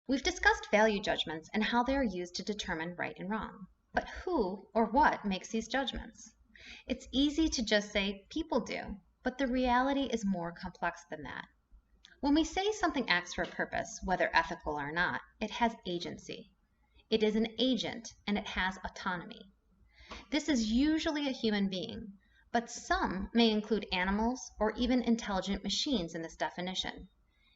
We've discussed value judgments and how they are used to determine right and wrong. But who or what makes these judgments? It's easy to just say people do, but the reality is more complex than that. When we say something acts for a purpose, whether ethical or not, it has agency. It is an agent and it has autonomy. This is usually a human being, but some may include animals or even intelligent machines in this definition.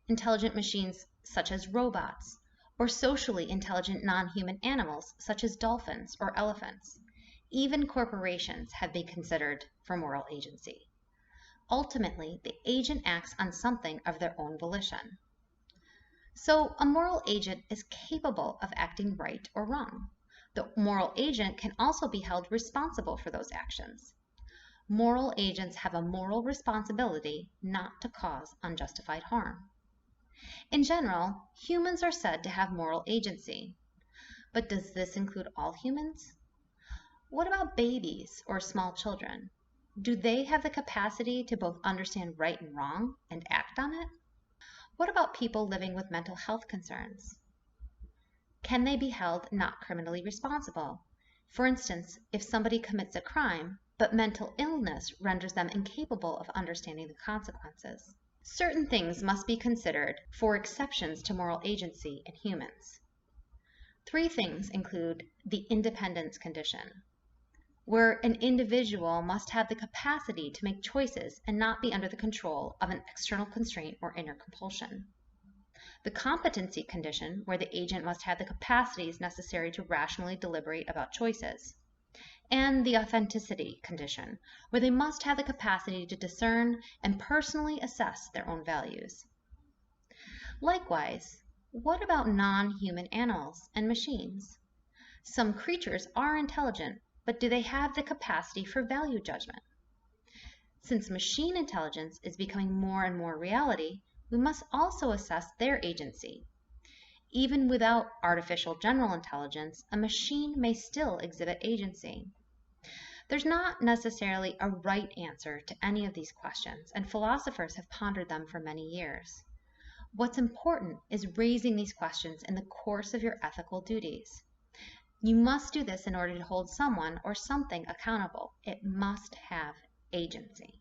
Intelligent machines such as robots, or socially intelligent non-human animals such as dolphins or elephants. Even corporations have been considered for moral agency. Ultimately, the agent acts on something of their own volition. So a moral agent is capable of acting right or wrong. The moral agent can also be held responsible for those actions. Moral agents have a moral responsibility not to cause unjustified harm. In general, humans are said to have moral agency. But does this include all humans? What about babies or small children? Do they have the capacity to both understand right and wrong and act on it? What about people living with mental health concerns? Can they be held not criminally responsible? For instance, if somebody commits a crime, but mental illness renders them incapable of understanding the consequences. Certain things must be considered for exceptions to moral agency in humans. 3 things include the independence condition, where an individual must have the capacity to make choices and not be under the control of an external constraint or inner compulsion. The competency condition, where the agent must have the capacities necessary to rationally deliberate about choices. And the authenticity condition, where they must have the capacity to discern and personally assess their own values. Likewise, what about non-human animals and machines? Some creatures are intelligent, but do they have the capacity for value judgment? Since machine intelligence is becoming more and more reality, we must also assess their agency. Even without artificial general intelligence, a machine may still exhibit agency. There's not necessarily a right answer to any of these questions, and philosophers have pondered them for many years. What's important is raising these questions in the course of your ethical duties. You must do this in order to hold someone or something accountable. It must have agency.